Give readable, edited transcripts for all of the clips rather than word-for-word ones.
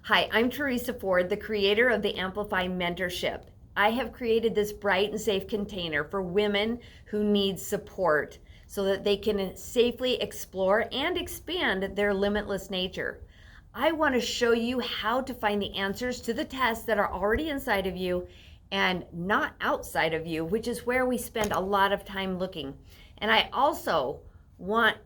Hi, I'm Teresa Ford, the creator of the Amplify Mentorship. I have created this bright and safe container for women who need support so that they can safely explore and expand their limitless nature. I want to show you how to find the answers to the tests that are already inside of you and not outside of you, which is where we spend a lot of time looking. And I also want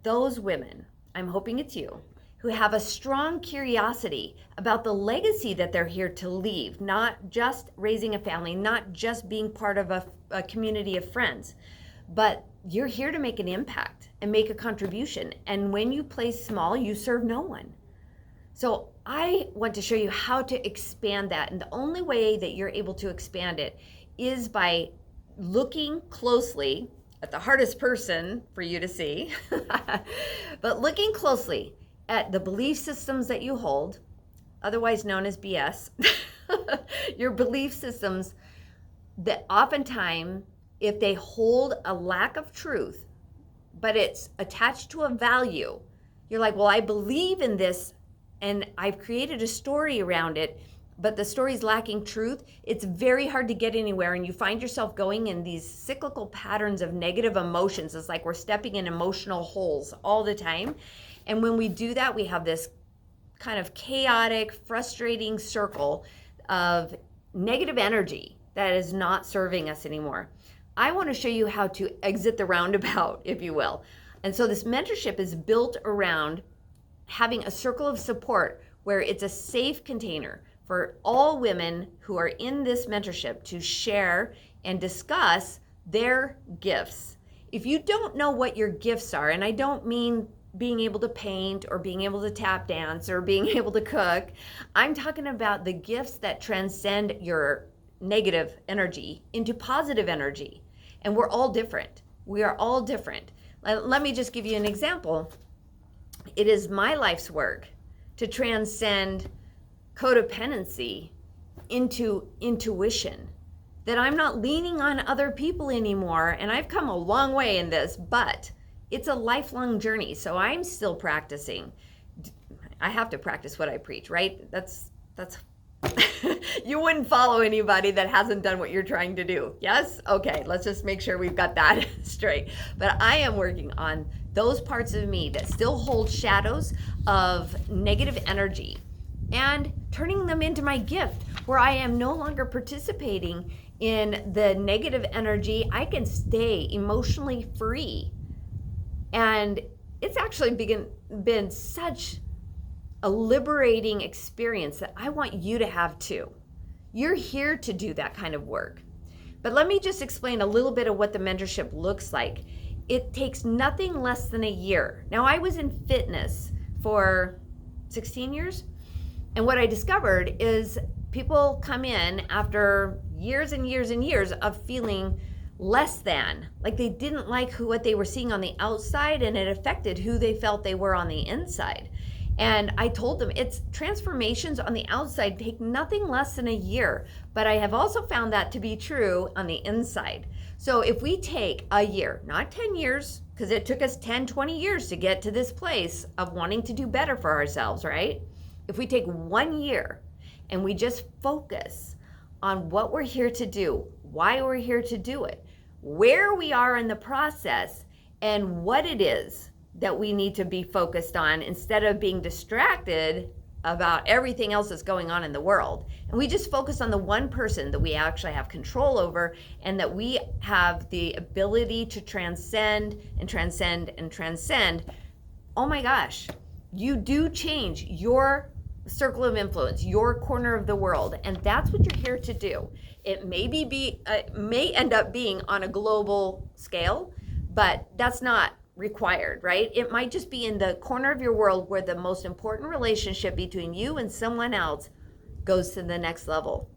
those women, I'm hoping it's you, who have a strong curiosity about the legacy that they're here to leave, not just raising a family, not just being part of a community of friends, but you're here to make an impact and make a contribution. And when you play small, you serve no one. So I want to show you how to expand that. And the only way that you're able to expand it is by looking closely at the hardest person for you to see, but looking closely at the belief systems that you hold, otherwise known as BS, your belief systems that oftentimes, if they hold a lack of truth, but it's attached to a value, you're like, well, I believe in this and I've created a story around it, but the story's lacking truth. It's very hard to get anywhere, and you find yourself going in these cyclical patterns of negative emotions. It's like we're stepping in emotional holes all the time. And when we do that, we have this kind of chaotic, frustrating circle of negative energy that is not serving us anymore. I want to show you how to exit the roundabout, if you will. And so this mentorship is built around having a circle of support where it's a safe container for all women who are in this mentorship to share and discuss their gifts. If you don't know what your gifts are, and I don't mean being able to paint or being able to tap dance or being able to cook, I'm talking about the gifts that transcend your negative energy into positive energy. And we're all different. We are all different. Let me just give you an example. It is my life's work to transcend codependency into intuition, that I'm not leaning on other people anymore. And I've come a long way in this, but it's a lifelong journey. So I'm still practicing. I have to practice what I preach, right? That's you wouldn't follow anybody that hasn't done what you're trying to do. Yes? Okay, let's just make sure we've got that straight. But I am working on those parts of me that still hold shadows of negative energy and turning them into my gift, where I am no longer participating in the negative energy. I can stay emotionally free. And it's actually been such a liberating experience that I want you to have too. You're here to do that kind of work. But let me just explain a little bit of what the mentorship looks like. It takes nothing less than a year. Now, I was in fitness for 16 years. And what I discovered is people come in after years and years and years of feeling less than, like they didn't like what they were seeing on the outside, and it affected who they felt they were on the inside. And I told them it's transformations on the outside take nothing less than a year, but I have also found that to be true on the inside. So if we take a year, not 10 years, because it took us 10, 20 years to get to this place of wanting to do better for ourselves, right? If we take 1 year and we just focus on what we're here to do, why we're here to do it, where we are in the process, and what it is that we need to be focused on instead of being distracted about everything else that's going on in the world. And we just focus on the one person that we actually have control over, and that we have the ability to transcend and transcend and transcend. Oh my gosh, you do change your circle of influence, your corner of the world, and that's what you're here to do. It may end up being on a global scale, but that's not required, right? It might just be in the corner of your world where the most important relationship between you and someone else goes to the next level.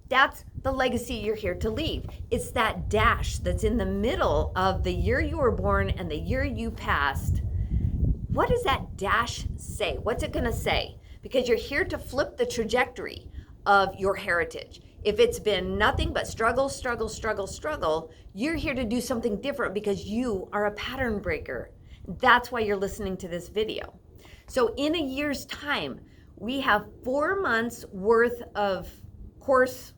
That's the legacy you're here to leave. It's that dash that's in the middle of the year you were born and the year you passed. What does that dash say? What's it going to say? Because you're here to flip the trajectory of your heritage. If it's been nothing but struggle, struggle, struggle, struggle, you're here to do something different because you are a pattern breaker. That's why you're listening to this video. So in a year's time, we have 4 months worth of course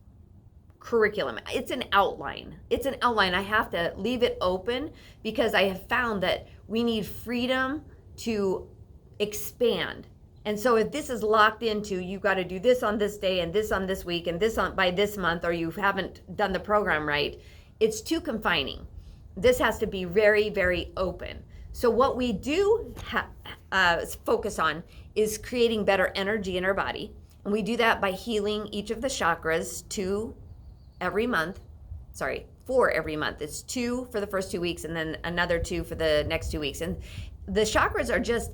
curriculum. It's an outline. I have to leave it open because I have found that we need freedom to expand. And so if this is locked into, you've got to do this on this day and this on this week and this on by this month, or you haven't done the program right, it's too confining. This has to be very, very open. So what we do focus on is creating better energy in our body. And we do that by healing each of the chakras for every month. It's 2 for the first 2 weeks and then another 2 for the next 2 weeks. And the chakras are just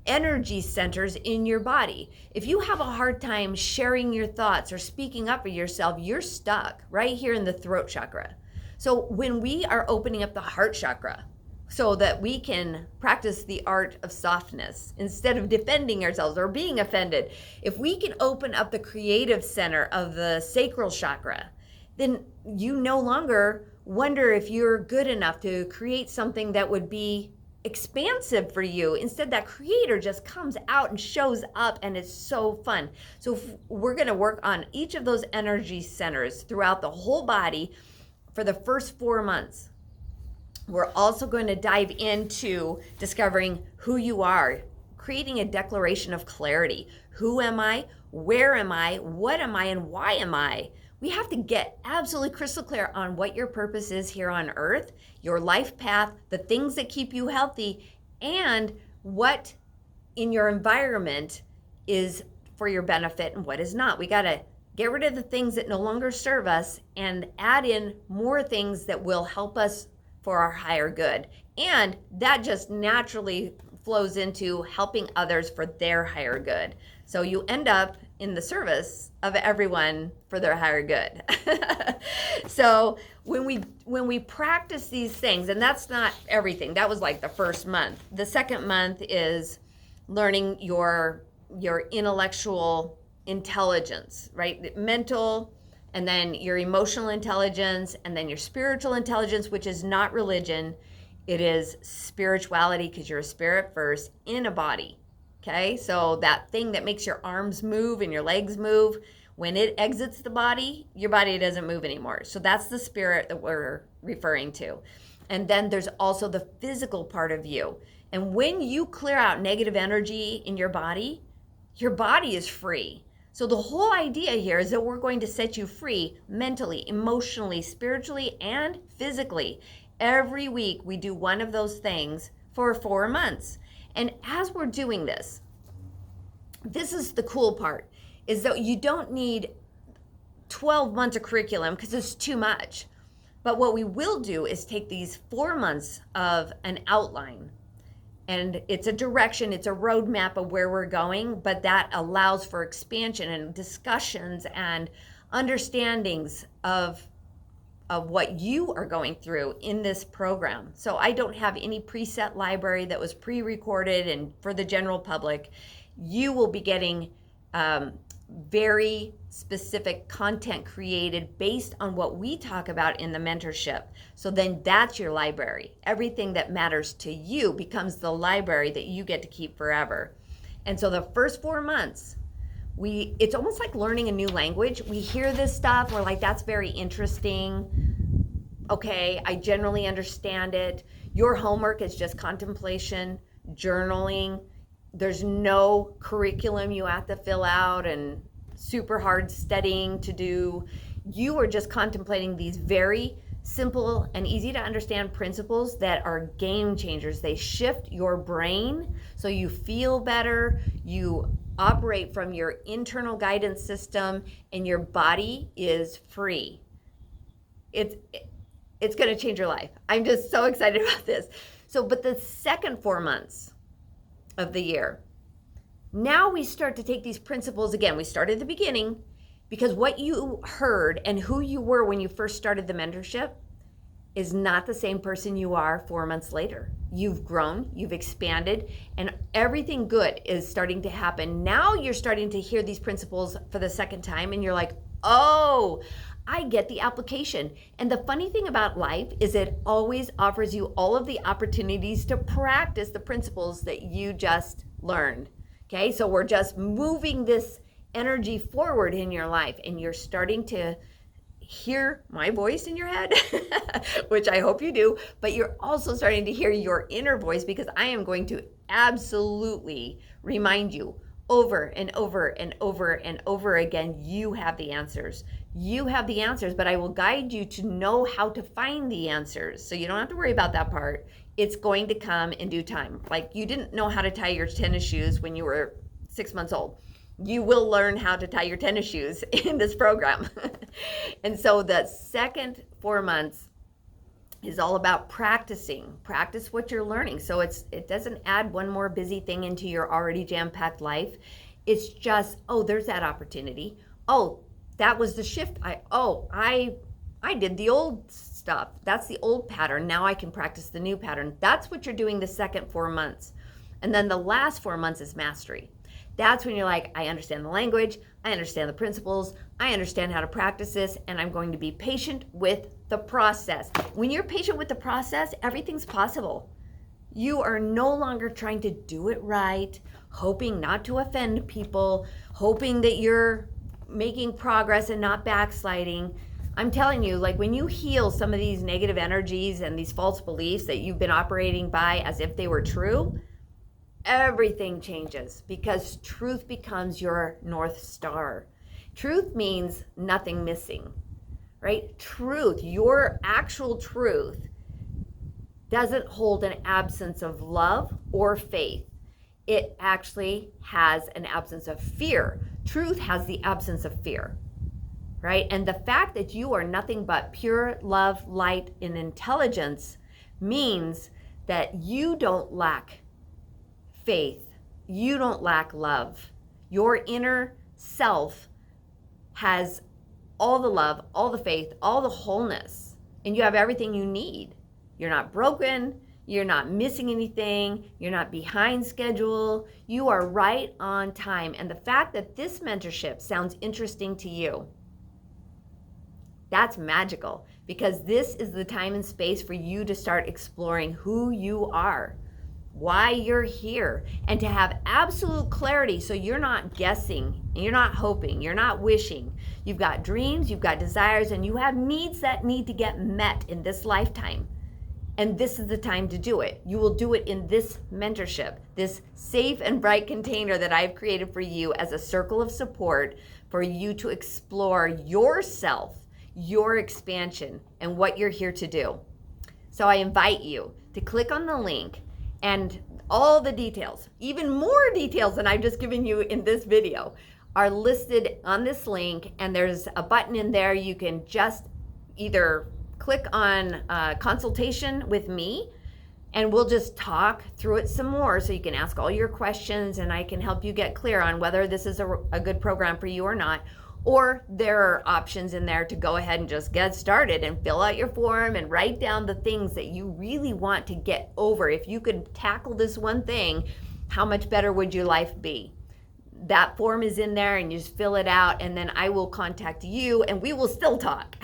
energy centers in your body. If you have a hard time sharing your thoughts or speaking up for yourself, you're stuck right here in the throat chakra. So when we are opening up the heart chakra so that we can practice the art of softness instead of defending ourselves or being offended, if we can open up the creative center of the sacral chakra, then you no longer wonder if you're good enough to create something that would be expansive for you. Instead, that creator just comes out and shows up, and it's so fun. So we're going to work on each of those energy centers throughout the whole body for the first 4 months. We're also going to dive into discovering who you are, creating a declaration of clarity. Who am I? Where am I? What am I? And why am I? We have to get absolutely crystal clear on what your purpose is here on earth, your life path, the things that keep you healthy, and what in your environment is for your benefit and what is not. We got to get rid of the things that no longer serve us and add in more things that will help us for our higher good. And that just naturally flows into helping others for their higher good. So you end up in the service of everyone for their higher good. So when we practice these things, and that's not everything, that was like the first month. The second month is learning your intellectual intelligence, right? Mental, and then your emotional intelligence, and then your spiritual intelligence, which is not religion. It is spirituality, because you're a spirit first in a body. Okay, so that thing that makes your arms move and your legs move, when it exits the body, your body doesn't move anymore. So that's the spirit that we're referring to. And then there's also the physical part of you. And when you clear out negative energy in your body is free. So the whole idea here is that we're going to set you free mentally, emotionally, spiritually, and physically. Every week we do one of those things for 4 months. And as we're doing this is the cool part, is that you don't need 12 months of curriculum because it's too much. But what we will do is take these 4 months of an outline, and it's a direction, it's a roadmap of where we're going, but that allows for expansion and discussions and understandings of what you are going through in this program. So I don't have any preset library that was pre-recorded and for the general public. You will be getting very specific content created based on what we talk about in the mentorship. So then that's your library. Everything that matters to you becomes the library that you get to keep forever. And so the first 4 months, it's almost like learning a new language. We hear this stuff, we're like, that's very interesting. Okay, I generally understand it. Your homework is just contemplation, journaling. There's no curriculum you have to fill out and super hard studying to do. You are just contemplating these very simple and easy to understand principles that are game changers. They shift your brain so you feel better, you operate from your internal guidance system, and your body is free. It's going to change your life. I'm just so excited about this. But the second 4 months of the year, now we start to take these principles again. We start at the beginning, because what you heard and who you were when you first started the mentorship is not the same person you are 4 months later. You've grown, you've expanded, and everything good is starting to happen. Now you're starting to hear these principles for the second time, and you're like, oh, I get the application. And the funny thing about life is it always offers you all of the opportunities to practice the principles that you just learned. Okay, so we're just moving this energy forward in your life, and you're starting to hear my voice in your head, which I hope you do, but you're also starting to hear your inner voice, because I am going to absolutely remind you over and over and over and over again, you have the answers. You have the answers, but I will guide you to know how to find the answers. So you don't have to worry about that part. It's going to come in due time. Like you didn't know how to tie your tennis shoes when you were 6 months old. You will learn how to tie your tennis shoes in this program. And so the second 4 months is all about practicing. Practice what you're learning. So it doesn't add one more busy thing into your already jam-packed life. It's just, oh, there's that opportunity. Oh, that was the shift. I did the old stuff. That's the old pattern. Now I can practice the new pattern. That's what you're doing the second 4 months. And then the last 4 months is mastery. That's when you're like, I understand the language, I understand the principles, I understand how to practice this, and I'm going to be patient with the process. When you're patient with the process, everything's possible. You are no longer trying to do it right, hoping not to offend people, hoping that you're making progress and not backsliding. I'm telling you, like when you heal some of these negative energies and these false beliefs that you've been operating by as if they were true, everything changes, because truth becomes your North Star. Truth means nothing missing, right? Truth, your actual truth, doesn't hold an absence of love or faith. It actually has an absence of fear. Truth has the absence of fear, right? And the fact that you are nothing but pure love, light, and intelligence means that you don't lack faith. You don't lack love. Your inner self has all the love, all the faith, all the wholeness, and you have everything you need. You're not broken. You're not missing anything. You're not behind schedule. You are right on time. And the fact that this mentorship sounds interesting to you, that's magical, because this is the time and space for you to start exploring who you are, why you're here, and to have absolute clarity, so you're not guessing, and you're not hoping, you're not wishing. You've got dreams, you've got desires, and you have needs that need to get met in this lifetime. And this is the time to do it. You will do it in this mentorship, this safe and bright container that I've created for you as a circle of support for you to explore yourself, your expansion, and what you're here to do. So I invite you to click on the link, and all the details, even more details than I've just given you in this video, are listed on this link. And there's a button in there. You can just either click on consultation with me, and we'll just talk through it some more, so you can ask all your questions and I can help you get clear on whether this is a good program for you or not. Or there are options in there to go ahead and just get started and fill out your form and write down the things that you really want to get over. If you could tackle this one thing, how much better would your life be? That form is in there, and you just fill it out, and then I will contact you and we will still talk,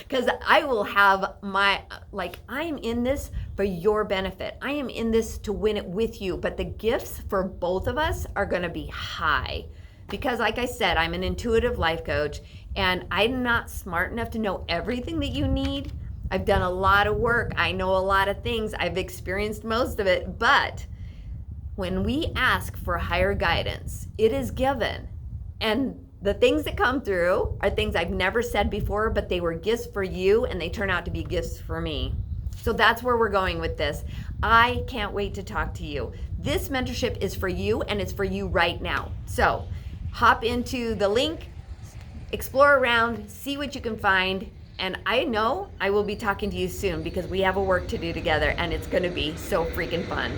because I will have I'm in this for your benefit. I am in this to win it with you, but the gifts for both of us are going to be high. Because like I said, I'm an intuitive life coach, and I'm not smart enough to know everything that you need. I've done a lot of work. I know a lot of things. I've experienced most of it. But when we ask for higher guidance, it is given. And the things that come through are things I've never said before, but they were gifts for you, and they turn out to be gifts for me. So that's where we're going with this. I can't wait to talk to you. This mentorship is for you, and it's for you right now. So hop into the link, explore around, see what you can find, and I know I will be talking to you soon, because we have a work to do together, and it's going to be so freaking fun.